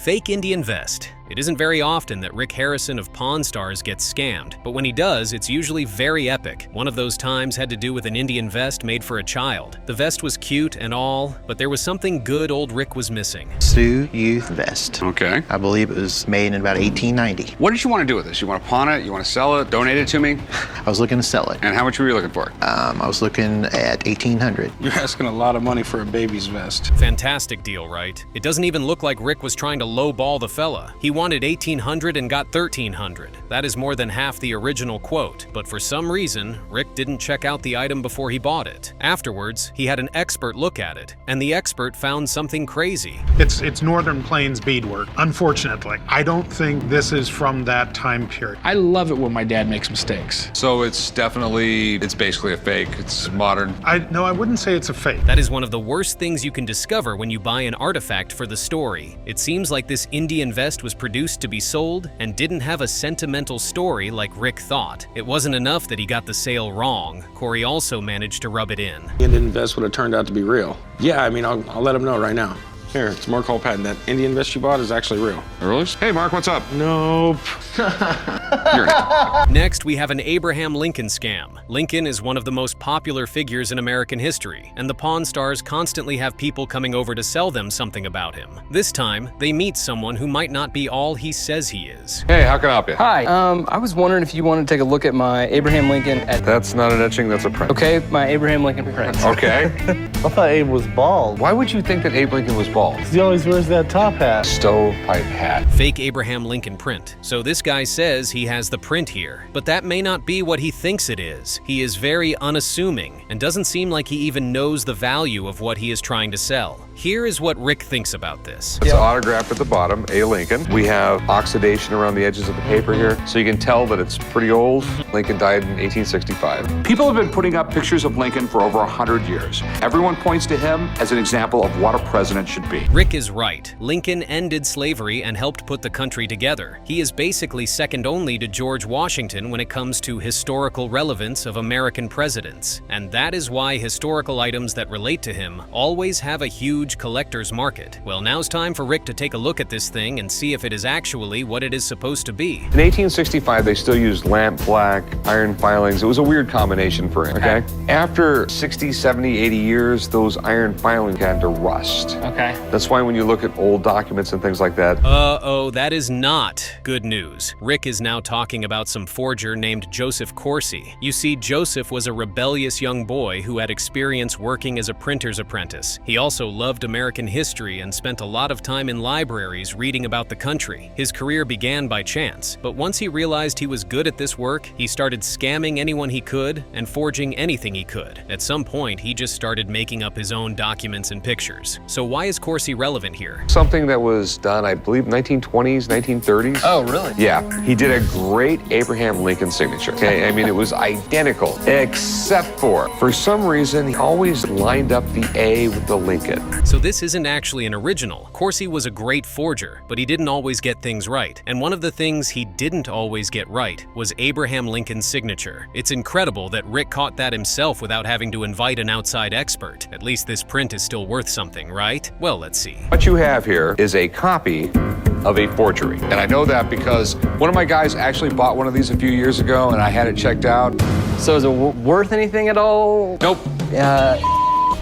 Fake Indian vest. It isn't very often that Rick Harrison of Pawn Stars gets scammed, but when he does, it's usually very epic. One of those times had to do with an Indian vest made for a child. The vest was cute and all, but there was something good old Rick was missing. Sioux Youth vest. Okay. I believe it was made in about 1890. What did you want to do with this? You want to pawn it? You want to sell it? Donate it to me? I was looking to sell it. And how much were you looking for? I was looking at 1800. You're asking a lot of money for a baby's vest. Fantastic deal, right? It doesn't even look like Rick was trying to lowball the fella. He wanted 1800 and got 1300. That is more than half the original quote, but for some reason, Rick didn't check out the item before he bought it. Afterwards, he had an expert look at it, and the expert found something crazy. It's Northern Plains beadwork. Unfortunately, I don't think this is from that time period. I love it when my dad makes mistakes. So it's basically a fake. It's modern. No, I wouldn't say it's a fake. That is one of the worst things you can discover when you buy an artifact for the story. It seems like this Indian vest was produced to be sold and didn't have a sentimental story like Rick thought. It wasn't enough that he got the sale wrong. Corey also managed to rub it in. Indian vest would have turned out to be real. Yeah, I mean, I'll let him know right now. Here, it's Mark Hall patent. That Indian vest you bought is actually real. Really? Hey, Mark, what's up? Nope. Next, we have an Abraham Lincoln scam. Lincoln is one of the most popular figures in American history, and the Pawn Stars constantly have people coming over to sell them something about him. This time, they meet someone who might not be all he says he is. Hey, how can I help you? Hi, I was wondering if you want to take a look at my Abraham Lincoln That's not an etching, that's a print. Okay, my Abraham Lincoln print. Okay. I thought Abe was bald. Why would you think that Abe Lincoln was bald? He always wears that top hat. Stovepipe hat. Fake Abraham Lincoln print. So this guy says he has the print here, but that may not be what he thinks it is. He is very unassuming and doesn't seem like he even knows the value of what he is trying to sell. Here is what Rick thinks about this. It's autographed at the bottom, A. Lincoln. We have oxidation around the edges of the paper here, so you can tell that it's pretty old. Lincoln died in 1865. People have been putting up pictures of Lincoln for over 100 years. Everyone points to him as an example of what a president should be. Rick is right. Lincoln ended slavery and helped put the country together. He is basically second only to George Washington when it comes to historical relevance of American presidents. And that is why historical items that relate to him always have a huge collector's market. Well, now's time for Rick to take a look at this thing and see if it is actually what it is supposed to be. In 1865, they still used lamp black, iron filings. It was a weird combination for him, okay? After 60, 70, 80 years, those iron filings had to rust. Okay. That's why when you look at old documents and things like that. Uh-oh, that is not good news. Rick is now talking about some forger named Joseph Corsey. You see, Joseph was a rebellious young boy who had experience working as a printer's apprentice. He also loved American history and spent a lot of time in libraries reading about the country. His career began by chance, but once he realized he was good at this work, he started scamming anyone he could and forging anything he could. At some point, he just started making up his own documents and pictures. So why is Corsey relevant here? Something that was done, I believe, 1920s, 1930s. Oh, really? Yeah, he did a great Abraham Lincoln signature, okay? I mean, it was identical, except for some reason, he always lined up the A with the Lincoln. So this isn't actually an original. Corsey was a great forger, but he didn't always get things right. And one of the things he didn't always get right was Abraham Lincoln's signature. It's incredible that Rick caught that himself without having to invite an outside expert. At least this print is still worth something, right? Well, let's see. What you have here is a copy of a forgery. And I know that because one of my guys actually bought one of these a few years ago and I had it checked out. So is it worth anything at all? Nope.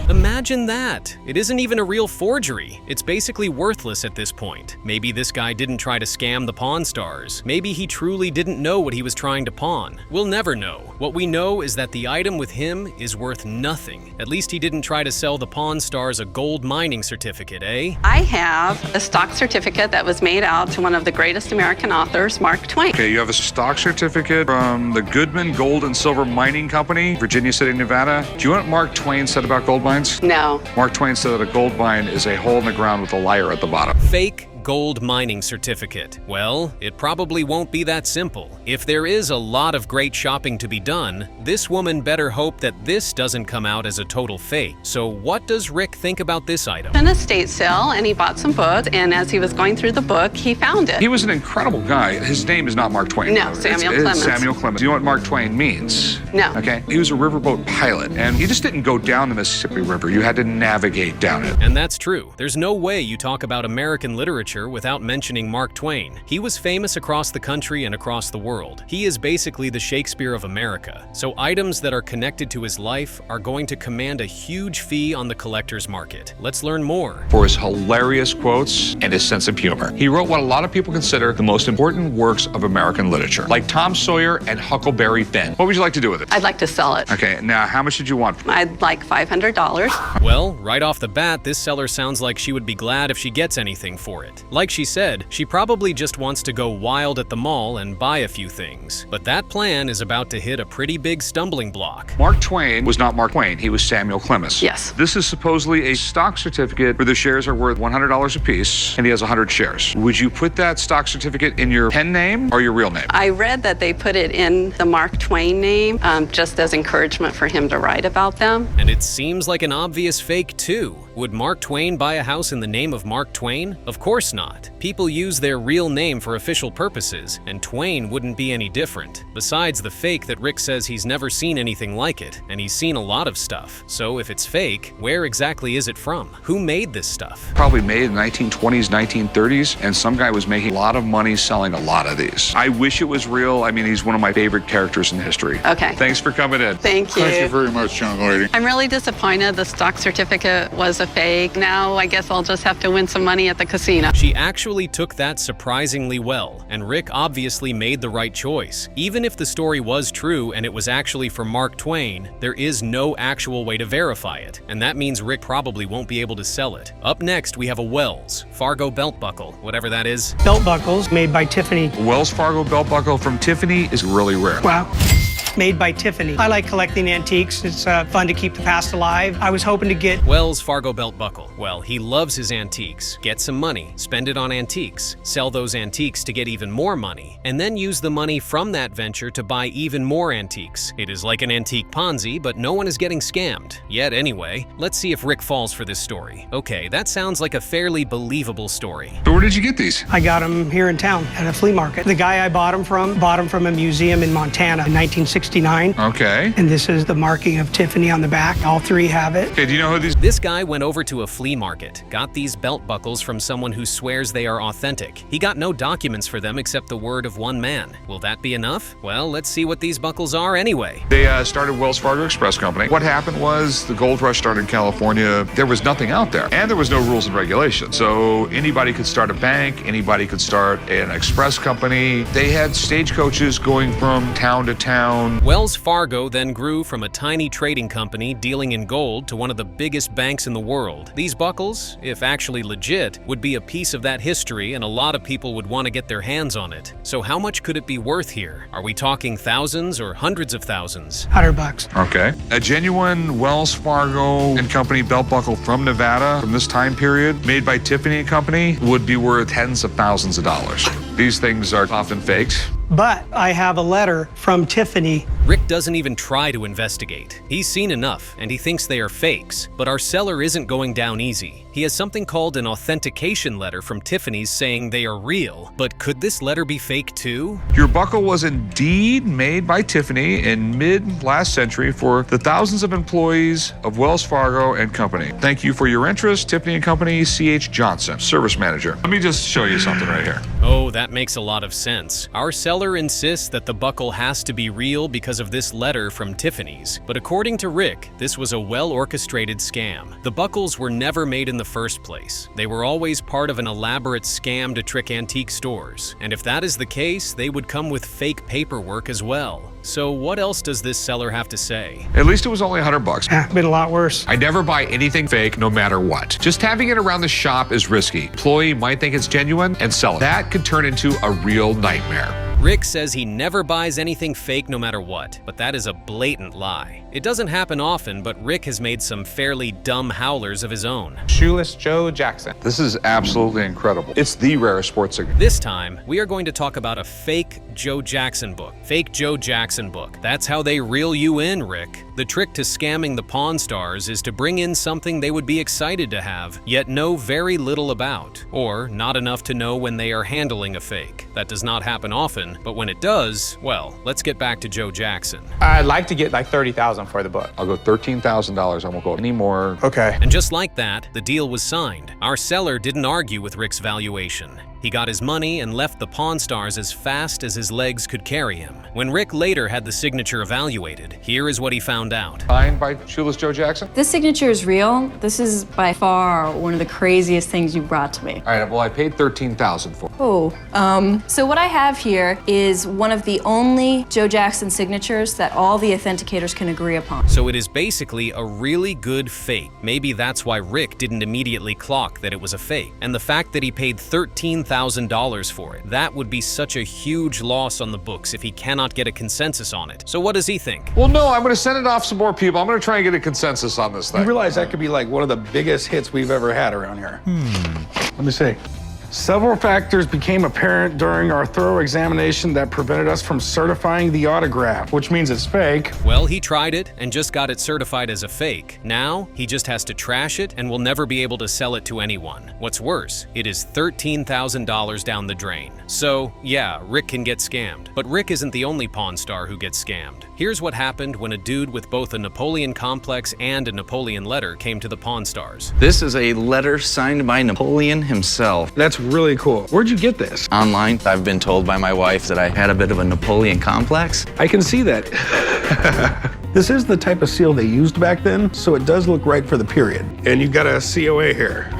Imagine that. It isn't even a real forgery. It's basically worthless at this point. Maybe this guy didn't try to scam the Pawn Stars. Maybe he truly didn't know what he was trying to pawn. We'll never know. What we know is that the item with him is worth nothing. At least he didn't try to sell the Pawn Stars a gold mining certificate, eh? I have a stock certificate that was made out to one of the greatest American authors, Mark Twain. Okay, you have a stock certificate from the Goodman Gold and Silver Mining Company, Virginia City, Nevada. Do you know what Mark Twain said about gold mines? No. Mark Twain said that a gold mine is a hole in the ground with a liar at the bottom. Fake gold mining certificate. Well, it probably won't be that simple. If there is a lot of great shopping to be done, this woman better hope that this doesn't come out as a total fake. So what does Rick think about this item? An estate sale, and he bought some books, and as he was going through the book, he found it. He was an incredible guy. His name is not Mark Twain. No, Samuel Clemens. It's Samuel Clemens. Do you know what Mark Twain means? No. Okay. He was a riverboat pilot, and he just didn't go down the Mississippi River. You had to navigate down it. And that's true. There's no way you talk about American literature literature without mentioning Mark Twain. He was famous across the country and across the world. He is basically the Shakespeare of America, so items that are connected to his life are going to command a huge fee on the collector's market. Let's learn more. For his hilarious quotes and his sense of humor. He wrote what a lot of people consider the most important works of American literature, like Tom Sawyer and Huckleberry Finn. What would you like to do with it? I'd like to sell it. Okay, now how much did you want? I'd like $500. Well, right off the bat, this seller sounds like she would be glad if she gets anything for it. Like she said, she probably just wants to go wild at the mall and buy a few things. But that plan is about to hit a pretty big stumbling block. Mark Twain was not Mark Twain, he was Samuel Clemens. Yes. This is supposedly a stock certificate where the shares are worth $100 a piece, and he has 100 shares. Would you put that stock certificate in your pen name or your real name? I read that they put it in the Mark Twain name just as encouragement for him to write about them. And it seems like an obvious fake too. Would Mark Twain buy a house in the name of Mark Twain? Of course not. People use their real name for official purposes, and Twain wouldn't be any different. Besides the fake that Rick says he's never seen anything like it, and he's seen a lot of stuff. So if it's fake, where exactly is it from? Who made this stuff? Probably made in the 1920s, 1930s, and some guy was making a lot of money selling a lot of these. I wish it was real. I mean, he's one of my favorite characters in history. Okay. Thanks for coming in. Thank you. Thank you very much, young lady. I'm really disappointed the stock certificate was a fake. Now I guess I'll just have to win some money at the casino. She actually took that surprisingly well, and Rick obviously made the right choice. Even if the story was true and it was actually from Mark Twain, there is no actual way to verify it, and that means Rick probably won't be able to sell it. Up next, we have a Wells Fargo belt buckle, whatever that is. Belt buckles made by Tiffany. Wells Fargo belt buckle from Tiffany is really rare. Wow. Made by Tiffany. I like collecting antiques. It's fun to keep the past alive. I was hoping to get Wells Fargo belt buckle. Well, he loves his antiques. Get some money, spend it on antiques, sell those antiques to get even more money, and then use the money from that venture to buy even more antiques. It is like an antique Ponzi, but no one is getting scammed. Yet anyway, let's see if Rick falls for this story. Okay, that sounds like a fairly believable story. So where did you get these? I got them here in town at a flea market. The guy I bought them from a museum in Montana in 1969. Okay. And this is the marking of Tiffany on the back. All three have it. Okay, do you know who these? This guy went over to a flea market, got these belt buckles from someone who swears they are authentic. He got no documents for them except the word of one man. Will that be enough? Well, let's see what these buckles are anyway. They started Wells Fargo Express Company. What happened was the gold rush started in California. There was nothing out there, and there was no rules and regulations. So anybody could start a bank, anybody could start an express company. They had stagecoaches going from town to town. Wells Fargo then grew from a tiny trading company dealing in gold to one of the biggest banks in the world. These buckles, if actually legit, would be a piece of that history, and a lot of people would want to get their hands on it. So how much could it be worth here? Are we talking thousands or hundreds of thousands? $100. Okay. A genuine Wells Fargo and Company belt buckle from Nevada from this time period, made by Tiffany and Company, would be worth tens of thousands of dollars. These things are often faked. But I have a letter from Tiffany. Rick doesn't even try to investigate. He's seen enough, and he thinks they are fakes. But our seller isn't going down easy. He has something called an authentication letter from Tiffany's saying they are real. But could this letter be fake too? Your buckle was indeed made by Tiffany in mid-last century for the thousands of employees of Wells Fargo and Company. Thank you for your interest, Tiffany and Company, C.H. Johnson, Service Manager. Let me just show you something right here. Oh, that makes a lot of sense. Our seller insists that the buckle has to be real because of this letter from Tiffany's. But according to Rick, this was a well-orchestrated scam. The buckles were never made in the first place. They were always part of an elaborate scam to trick antique stores. And if that is the case, they would come with fake paperwork as well. So what else does this seller have to say? At least it was only $100. Yeah, been a lot worse. I never buy anything fake no matter what. Just having it around the shop is risky. Employee might think it's genuine and sell it. That could turn into a real nightmare. Rick says he never buys anything fake no matter what, but that is a blatant lie. It doesn't happen often, but Rick has made some fairly dumb howlers of his own. Shoeless Joe Jackson. This is absolutely incredible. It's the rarest sports signature. This time, we are going to talk about a fake Joe Jackson book. Fake Joe Jackson book. That's how they reel you in, Rick. The trick to scamming the Pawn Stars is to bring in something they would be excited to have, yet know very little about, or not enough to know when they are handling a fake. That does not happen often, but when it does, well, let's get back to Joe Jackson. I'd like to get like $30,000 for the book. I'll go $13,000. I won't go any more. Okay. And just like that, the deal was signed. Our seller didn't argue with Rick's valuation. He got his money and left the Pawn Stars as fast as his legs could carry him. When Rick later had the signature evaluated, here is what he found out. Signed by Shoeless Joe Jackson? This signature is real. This is by far one of the craziest things you brought to me. All right, well, I paid $13,000 for it. Oh, so what I have here is one of the only Joe Jackson signatures that all the authenticators can agree upon. So it is basically a really good fake. Maybe that's why Rick didn't immediately clock that it was a fake. And the fact that he paid $13,000 for it, that would be such a huge loss on the books if he cannot get a consensus on it. So what does he think? Well, no, I'm going to send it off some more people. I'm going to try and get a consensus on this thing. You realize that could be like one of the biggest hits we've ever had around here. Let me see. Several factors became apparent during our thorough examination that prevented us from certifying the autograph, which means it's fake. Well, he tried it and just got it certified as a fake. Now, he just has to trash it and will never be able to sell it to anyone. What's worse, it is $13,000 down the drain. So, yeah, Rick can get scammed. But Rick isn't the only Pawn Star who gets scammed. Here's what happened when a dude with both a Napoleon complex and a Napoleon letter came to the Pawn Stars. This is a letter signed by Napoleon himself. That's really cool. Where'd you get this? Online. I've been told by my wife that I had a bit of a Napoleon complex. I can see that. This is the type of seal they used back then, so it does look right for the period. And you've got a COA here.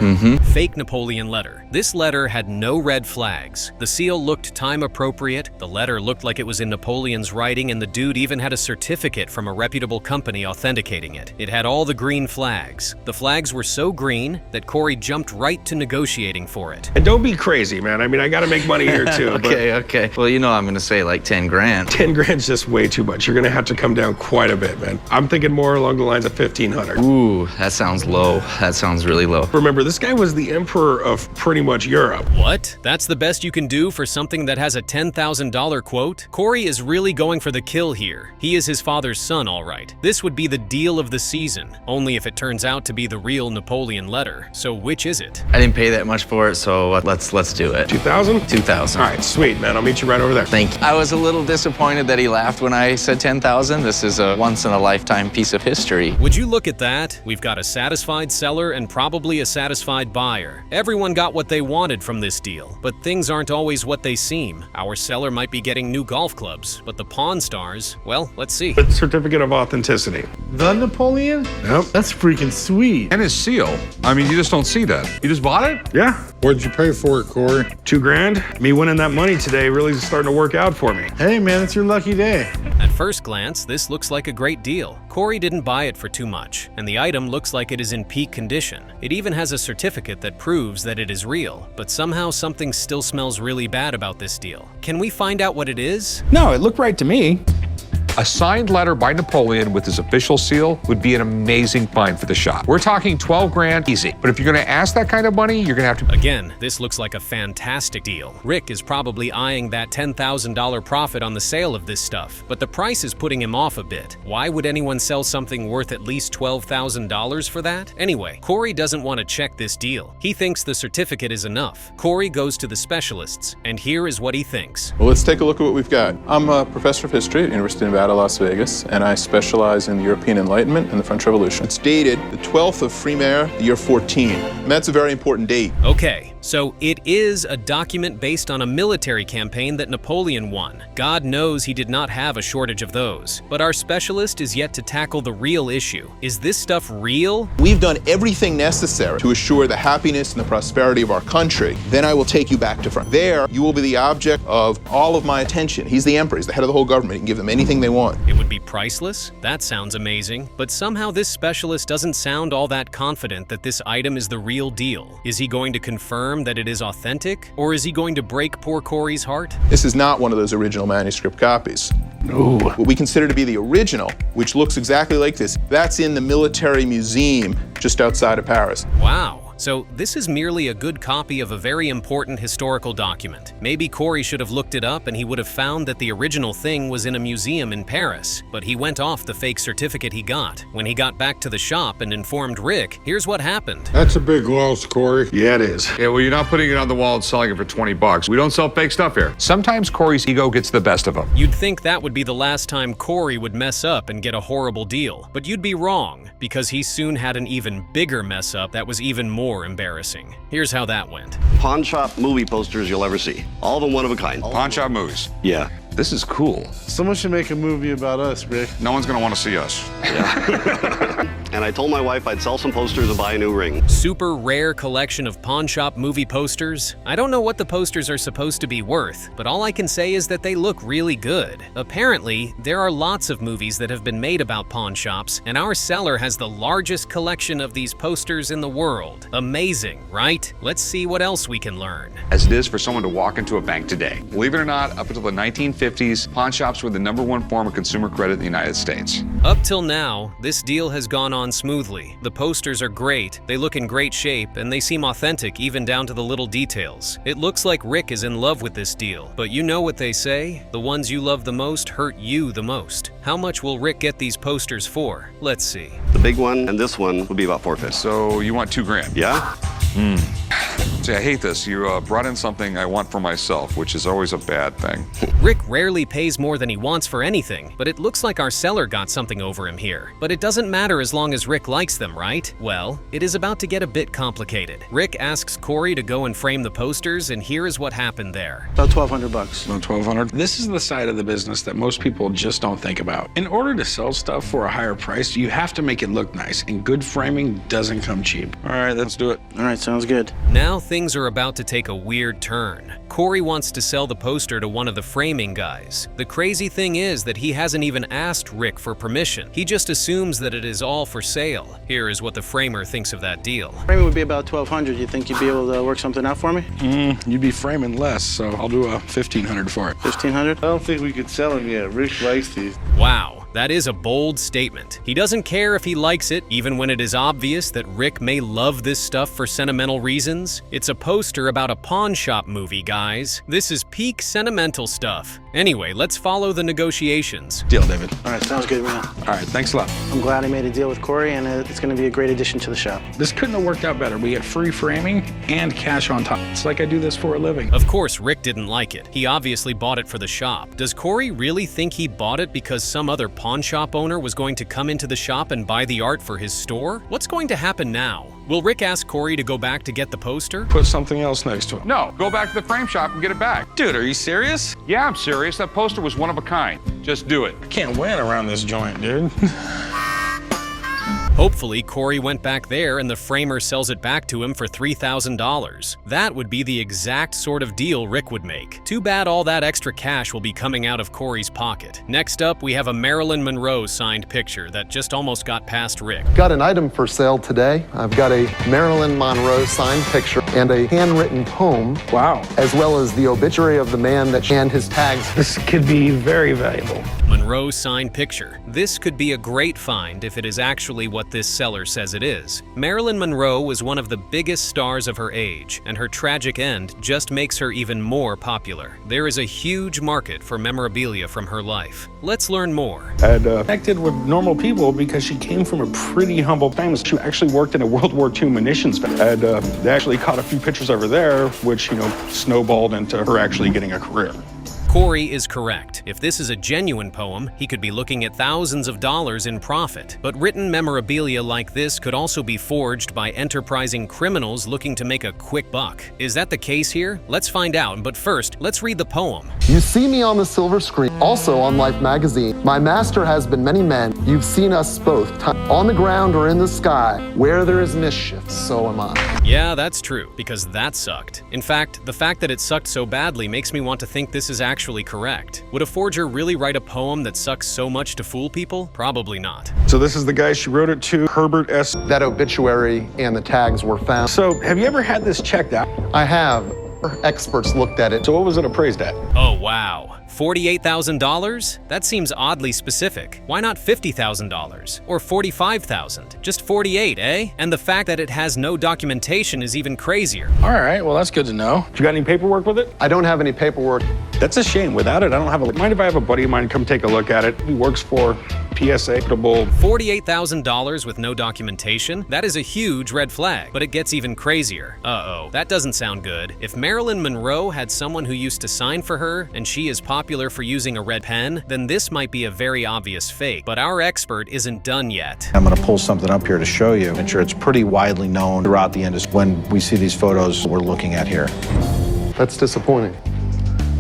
Fake Napoleon letter. This letter had no red flags. The seal looked time appropriate, the letter looked like it was in Napoleon's writing, and the dude even had a certificate from a reputable company authenticating it. It had all the green flags. The flags were so green that Corey jumped right to negotiating for it. And don't be crazy, man. I mean, I gotta make money here too. Okay. Well, you know I'm gonna say like 10 grand. 10 grand's just way too much. You're gonna have to come down quite a bit, man. I'm thinking more along the lines of 1,500. Ooh, that sounds low. That sounds really low. Remember, this guy was the emperor of pretty much Europe. What? That's the best you can do for something that has a $10,000 quote? Corey is really going for the kill here. He is his father's son, all right. This would be the deal of the season, only if it turns out to be the real Napoleon letter. So which is it? I didn't pay that much for it, so let's do it. 2,000? 2,000. All right, sweet, man. I'll meet you right over there. Thank you. I was a little disappointed that he laughed when I said 10,000. This is a once-in-a-lifetime piece of history. Would you look at that? We've got a satisfied seller and probably a satisfied buyer. Everyone got what they wanted from this deal, but things aren't always what they seem. Our seller might be getting new golf clubs, but the Pawn Stars, well, let's see. The certificate of authenticity. The Napoleon? Yep. That's freaking sweet. And his seal. I mean, you just don't see that. You just bought it? Yeah. What'd you pay for it, Corey? $2 grand. Me winning that money today really is starting to work out for me. Hey, man, it's your lucky day. At first glance, this looks like a great deal. Corey didn't buy it for too much, and the item looks like it is in peak condition. It even has a certificate that proves that it is real, but somehow something still smells really bad about this deal. Can we find out what it is? No, it looked right to me. A signed letter by Napoleon with his official seal would be an amazing find for the shop. We're talking 12 grand easy. But if you're going to ask that kind of money, you're going to have to... Again, this looks like a fantastic deal. Rick is probably eyeing that $10,000 profit on the sale of this stuff, but the price is putting him off a bit. Why would anyone sell something worth at least $12,000 for that? Anyway, Corey doesn't want to check this deal. He thinks the certificate is enough. Corey goes to the specialists, and here is what he thinks. Well, let's take a look at what we've got. I'm a professor of history at University of Nevada, Las Vegas, and I specialize in the European Enlightenment and the French Revolution. It's dated the 12th of Frimaire, the year 14, and that's a very important date. Okay, so it is a document based on a military campaign that Napoleon won. God knows he did not have a shortage of those. But our specialist is yet to tackle the real issue. Is this stuff real? We've done everything necessary to assure the happiness and the prosperity of our country. Then I will take you back to France. There, you will be the object of all of my attention. He's the emperor. He's the head of the whole government. He can give them anything they want. It would be priceless? That sounds amazing. But somehow this specialist doesn't sound all that confident that this item is the real deal. Is he going to confirm that it is authentic? Or is he going to break poor Corey's heart? This is not one of those original manuscript copies. No. What we consider to be the original, which looks exactly like this, that's in the military museum just outside of Paris. Wow. So this is merely a good copy of a very important historical document. Maybe Cory should have looked it up and he would have found that the original thing was in a museum in Paris, but he went off the fake certificate he got. When he got back to the shop and informed Rick, here's what happened. That's a big loss, Cory. Yeah, it is. Yeah, well, you're not putting it on the wall and selling it for 20 bucks. We don't sell fake stuff here. Sometimes Cory's ego gets the best of him. You'd think that would be the last time Cory would mess up and get a horrible deal, but you'd be wrong, because he soon had an even bigger mess up that was even more embarrassing. Here's how that went. Pawn shop movie posters you'll ever see. All of them one of a kind. Pawn shop movies. Yeah. This is cool. Someone should make a movie about us, Rick. No one's gonna want to see us. And I told my wife I'd sell some posters and buy a new ring. Super rare collection of pawn shop movie posters. I don't know what the posters are supposed to be worth, but all I can say is that they look really good. Apparently, there are lots of movies that have been made about pawn shops, and our seller has the largest collection of these posters in the world. Amazing, right? Let's see what else we can learn. As it is for someone to walk into a bank today. Believe it or not, up until the 1950s, pawn shops were the #1 form of consumer credit in the United States. Up till now, this deal has gone on smoothly. The posters are great, they look in great shape, and they seem authentic even down to the little details. It looks like Rick is in love with this deal, but you know what they say? The ones you love the most hurt you the most. How much will Rick get these posters for? Let's see. The big one and this one would be about $450. So you want $2 grand? Yeah? See, I hate this. You brought in something I want for myself, which is always a bad thing. Rick rarely pays more than he wants for anything, but it looks like our seller got something over him here. But it doesn't matter as long as Rick likes them, right? Well, it is about to get a bit complicated. Rick asks Cory to go and frame the posters, and here is what happened there. About $1,200. About $1,200. This is the side of the business that most people just don't think about. In order to sell stuff for a higher price, you have to make it look nice, and good framing doesn't come cheap. All right, let's do it. All right, sounds good. Now things are about to take a weird turn. Cory wants to sell the poster to one of the framing guys. The crazy thing is that he hasn't even asked Rick for permission. He just assumes that it is all for sale. Here is what the framer thinks of that deal. Framing would be about $1,200. You think you'd be able to work something out for me? You'd be framing less, so I'll do a $1,500 for it. $1,500? I don't think we could sell them yet. Rick likes these. Wow. That is a bold statement. He doesn't care if he likes it, even when it is obvious that Rick may love this stuff for sentimental reasons. It's a poster about a pawn shop movie, guys. This is peak sentimental stuff. Anyway, let's follow the negotiations. Deal, David. All right, sounds good, man. All right, thanks a lot. I'm glad I made a deal with Cory, and it's going to be a great addition to the shop. This couldn't have worked out better. We get free framing and cash on top. It's like I do this for a living. Of course, Rick didn't like it. He obviously bought it for the shop. Does Cory really think he bought it because some other pawn shop owner was going to come into the shop and buy the art for his store? What's going to happen now? Will Rick ask Cory to go back to get the poster? Put something else next to it. No, go back to the frame shop and get it back. Dude, are you serious? Yeah, I'm serious. That poster was one of a kind. Just do it. I can't win around this joint, dude. Hopefully, Cory went back there and the framer sells it back to him for $3,000. That would be the exact sort of deal Rick would make. Too bad all that extra cash will be coming out of Cory's pocket. Next up, we have a Marilyn Monroe signed picture that just almost got past Rick. Got an item for sale today. I've got a Marilyn Monroe signed picture and a handwritten poem. Wow. As well as the obituary of the man that and his tags. This could be very valuable. Monroe signed picture. This could be a great find if it is actually what this seller says it is. Marilyn Monroe was one of the biggest stars of her age, and her tragic end just makes her even more popular. There is a huge market for memorabilia from her life. Let's learn more. I had connected with normal people because she came from a pretty humble family. She actually worked in a World War II munitions factory. They actually caught a few pictures over there, which, snowballed into her actually getting a career. Cory is correct. If this is a genuine poem, he could be looking at thousands of dollars in profit. But written memorabilia like this could also be forged by enterprising criminals looking to make a quick buck. Is that the case here? Let's find out, but first, let's read the poem. You see me on the silver screen, also on Life magazine. My master has been many men. You've seen us both, on the ground or in the sky. Where there is mischief, so am I. Yeah, that's true, because that sucked. In fact, the fact that it sucked so badly makes me want to think this is actually correct. Would a forger really write a poem that sucks so much to fool people? Probably not. So this is the guy she wrote it to, Herbert S. That obituary and the tags were found. So have you ever had this checked out? I have. Experts looked at it. So what was it appraised at? Oh, wow. $48,000? That seems oddly specific. Why not $50,000? Or $45,000? Just 48, eh? And the fact that it has no documentation is even crazier. All right, well, that's good to know. You got any paperwork with it? I don't have any paperwork. That's a shame. Without it, I don't have a... Mind if I have a buddy of mine come take a look at it? He works for PSA. $48,000 with no documentation? That is a huge red flag, but it gets even crazier. Uh-oh, that doesn't sound good. If Marilyn Monroe had someone who used to sign for her, and she is popular for using a red pen, then this might be a very obvious fake. But our expert isn't done yet. I'm going to pull something up here to show you. I'm sure it's pretty widely known throughout the industry when we see these photos we're looking at here. That's disappointing.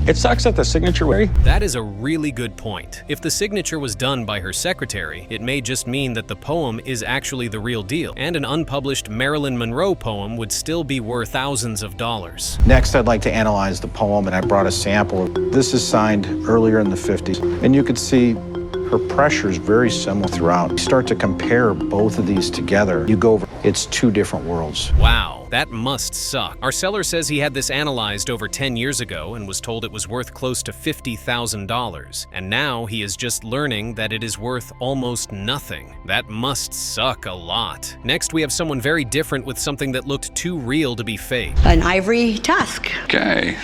It sucks that the signature way. That is a really good point. If the signature was done by her secretary, it may just mean that the poem is actually the real deal, and an unpublished Marilyn Monroe poem would still be worth thousands of dollars. Next, I'd like to analyze the poem, and I brought a sample. This is signed earlier in the 50s, and you could see her pressure is very similar throughout. You start to compare both of these together. You go over, it's two different worlds. Wow, that must suck. Our seller says he had this analyzed over 10 years ago and was told it was worth close to $50,000. And now he is just learning that it is worth almost nothing. That must suck a lot. Next, we have someone very different with something that looked too real to be fake. An ivory tusk. Okay.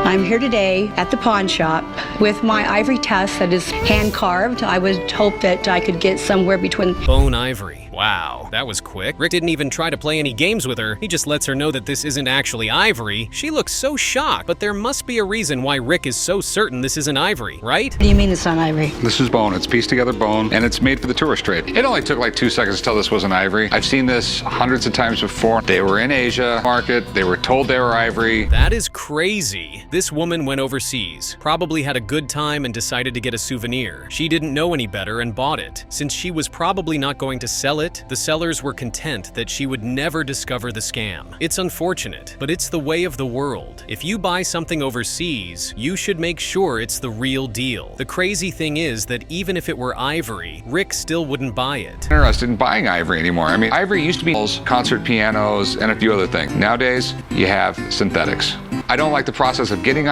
I'm here today at the pawn shop with my ivory tusk that is hand carved. I would hope that I could get somewhere between Bone ivory. Wow, that was quick. Rick didn't even try to play any games with her. He just lets her know that this isn't actually ivory. She looks so shocked, but there must be a reason why Rick is so certain this isn't ivory, right? What do you mean it's not ivory? This is bone. It's pieced together bone, and it's made for the tourist trade. It only took like 2 seconds to tell this wasn't ivory. I've seen this hundreds of times before. They were in Asia market. They were told they were ivory. That is crazy. This woman went overseas, probably had a good time and decided to get a souvenir. She didn't know any better and bought it. Since she was probably not going to sell it, the sellers were content that she would never discover the scam. It's unfortunate, but it's the way of the world. If you buy something overseas, you should make sure it's the real deal. The crazy thing is that even if it were ivory, Rick still wouldn't buy it. Interested in buying ivory anymore. I mean, ivory used to be concert pianos and a few other things. Nowadays, you have synthetics. I don't like the process of getting ivory.